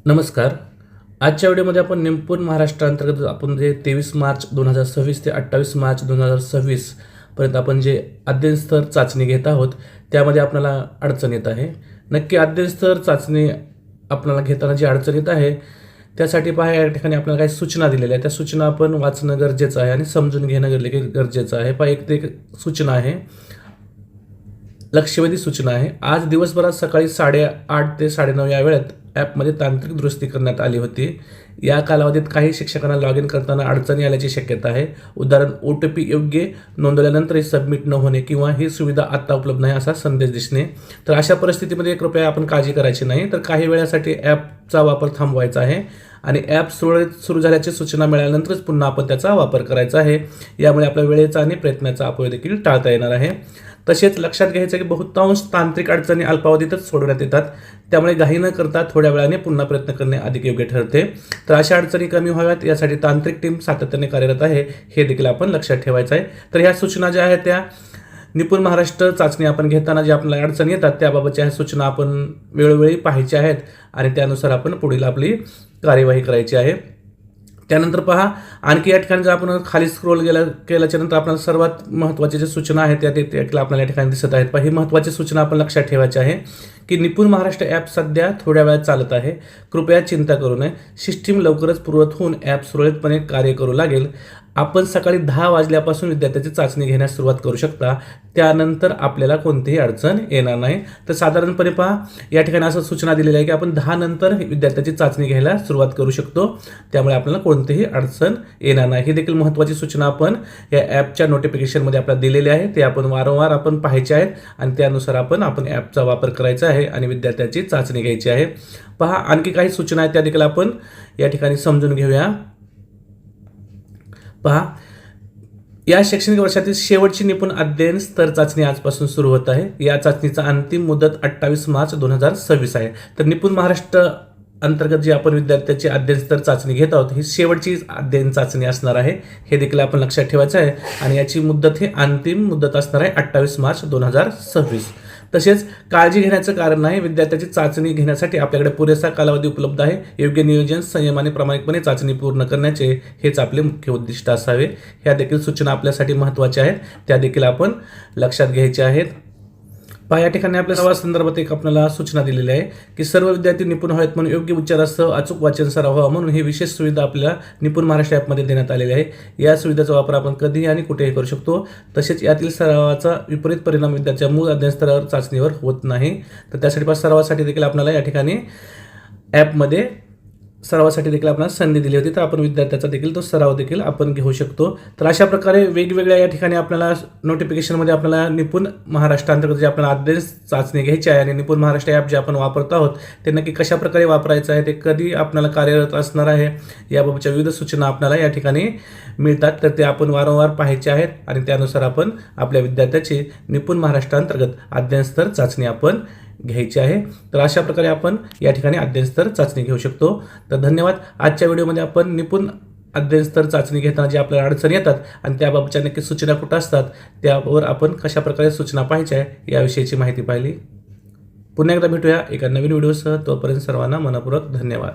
नमस्कार. आजच्या व्हिडिओमध्ये आपण निपुण महाराष्ट्र अंतर्गत आपण जे 23 मार्च 2026 ते 28 मार्च 2026 पर्यंत आपण जे अध्ययन स्तर चाचणी घेत आहोत, त्यामध्ये आपल्याला अडचण येत आहे. नक्की अध्ययन स्तर चाचणी आपल्याला घेताना जी अडचण येत आहे, त्यासाठी पहा या ठिकाणी आपल्याला काही सूचना दिलेल्या आहेत. त्या सूचना आपण वाचणं गरजेचं आहे आणि समजून घेणं गरजेचं आहे. पहा एक सूचना आहे, लक्षवेधी सूचना आहे. आज दिवसभरात सकाळी 8:30 ते 9:30 या वेळेत ॲपमध्ये तांत्रिक दुरुस्ती करण्यात आली होती. या कालावधीत काही शिक्षकांना लॉग इन करताना अडचणी आल्याची शक्यता आहे. उदाहरण OTP योग्य नोंदवल्यानंतरही सबमिट न होणे किंवा ही सुविधा आता उपलब्ध नाही असा संदेश दिसणे. तर अशा परिस्थितीमध्ये कृपया आपण काळजी करायची नाही. तर काही वेळासाठी ॲपचा वापर थांबवायचा आहे आणि ॲप सुरू झाल्याची सूचना मिळाल्यानंतरच पुन्हा आपण त्याचा वापर करायचा आहे. यामुळे आपल्या वेळेचा आणि प्रयत्नाचा अपव्यय देखील टाळता येणार आहे. तसेच लक्षात घ्यायचं की बहुतांश तांत्रिक अडचणी अल्पावधीतच सोडवण्यात येतात. त्यामुळे घाई न करता थोड्या वेळाने पुन्हा प्रयत्न करणे अधिक योग्य ठरते. तर अशा अडचणी कमी व्हाव्यात यासाठी तांत्रिक टीम सातत्याने कार्यरत आहे, हे देखील आपण लक्षात ठेवायचं आहे. तर ह्या सूचना ज्या आहेत त्या निपुण महाराष्ट्र चाचणी आपण घेताना ज्या आपल्याला अडचणी येतात त्याबाबतच्या ह्या सूचना आपण वेळोवेळी पाहायच्या आहेत आणि त्यानुसार आपण पुढील आपली कार्यवाही करायची आहे. त्यानंतर पहा आणखी या ठिकाणी जर आपण खाली स्क्रोल केल्याच्या नंतर आपल्याला सर्वात महत्त्वाच्या ज्या सूचना आहेत त्या आपल्याला या ठिकाणी दिसत आहेत. ही महत्त्वाची सूचना आपण लक्षात ठेवायची आहे की निपुण महाराष्ट्र ॲप सध्या थोड्या वेळात चालत आहे. कृपया चिंता करू नये. सिस्टीम लवकरच पूर्ववत होऊन ॲप सुरळीतपणे कार्य करू लागेल. आपण सकाळी 10 वाजल्यापासून विद्यार्थ्याची चाचणी घेण्यास सुरुवात करू शकता. त्यानंतर आपल्याला कोणतीही अडचण येणार नाही. तर साधारणपणे पहा या ठिकाणी असं सूचना दिलेली आहे की आपण 10 नंतर विद्यार्थ्याची चाचणी घ्यायला सुरुवात करू शकतो. त्यामुळे आपल्याला कोणतीही अडचण येणार नाही. ही देखील महत्त्वाची सूचना आपण या ॲपच्या नोटिफिकेशनमध्ये आपल्याला दिलेली आहे. ते आपण वारंवार आपण पाहायचे आहेत आणि त्यानुसार आपण ॲपचा वापर करायचा आहे आणि विद्यार्थ्याची चाचणी घ्यायची आहे. पहा आणखी काही सूचना आहेत त्या देखील आपण या ठिकाणी समजून घेऊया. पहा या शैक्षणिक वर्षातील शेवटची निपुण अध्ययन स्तर चाचणी आजपासून सुरू होत आहे. या चाचणीचा अंतिम मुदत 28 मार्च 2026 आहे. तर निपुण महाराष्ट्र अंतर्गत जी आपण विद्यार्थ्याची अध्ययन स्तर चाचणी घेत आहोत ही शेवटची अध्ययन चाचणी असणार आहे, हे देखील आपण लक्षात ठेवायचं आहे. आणि याची मुदत ही अंतिम मुदत असणार आहे 28 मार्च 2026. तसेच काळजी घेण्याचं कारण नाही. विद्यार्थ्याची चाचणी घेण्यासाठी आपल्याकडे पुरेसा कालावधी उपलब्ध आहे. योग्य नियोजन, संयम आणि प्रामाणिकपणे चाचणी पूर्ण करण्याचे हेच आपले मुख्य उद्दिष्ट असावे. ह्या देखील सूचना आपल्यासाठी महत्त्वाच्या आहेत, त्या देखील आपण लक्षात घ्यायच्या आहेत. पहा या ठिकाणी आपल्या सर्व संदर्भात एक आपल्याला सूचना दिलेली आहे की सर्व विद्यार्थी निपुण व्हावेत म्हणून योग्य उच्चारासह अचूक वाचन सराव व्हावा म्हणून ही विशेष सुविधा आपल्याला निपुण महाराष्ट्र ॲपमध्ये देण्यात आलेली आहे. या सुविधेचा वापर आपण कधीही आणि कुठेही करू शकतो. तसेच यातील सरावाचा विपरीत परिणाम विद्यार्थ्याच्या मूळ अध्ययन स्तरावर चाचणीवर होत नाही. तर त्यासाठी सरावासाठी देखील आपल्याला या ठिकाणी ॲपमध्ये सरावासाठी देखील आपल्याला संधी दिली होती. तर आपण विद्यार्थ्याचा देखील तो सराव देखील आपण घेऊ शकतो. तर अशा प्रकारे वेगवेगळ्या या ठिकाणी आपल्याला नोटिफिकेशनमध्ये आपल्याला निपुण महाराष्ट्र अंतर्गत जे आपल्याला अध्ययन चाचणी घ्यायची आहे आणि निपुण महाराष्ट्र ॲप जे आपण वापरत आहोत ते नक्की कशा प्रकारे वापरायचं आहे, ते कधी आपल्याला कार्यरत असणार आहे, याबाबतच्या विविध सूचना आपल्याला या ठिकाणी मिळतात. तर ते आपण वारंवार पाहायचे आहेत आणि त्यानुसार आपण आपल्या विद्यार्थ्याची निपुण महाराष्ट्र अंतर्गत अध्ययन स्तर चाचणी आपण घ्यायची आहे. तर अशा प्रकारे आपण या ठिकाणी अध्ययन स्तर चाचणी घेऊ शकतो. तर धन्यवाद. आजच्या व्हिडिओमध्ये आपण निपुण अध्ययन स्तर चाचणी घेताना जे आपल्याला अडचणी येतात आणि त्याबाबतच्या नक्की सूचना कुठं असतात, त्यावर आपण कशा प्रकारे सूचना पाहायच्या आहे याविषयीची माहिती पाहिली. पुन्हा एकदा भेटूया एका नवीन व्हिडिओसह. तोपर्यंत सर्वांना मनपूर्वक धन्यवाद.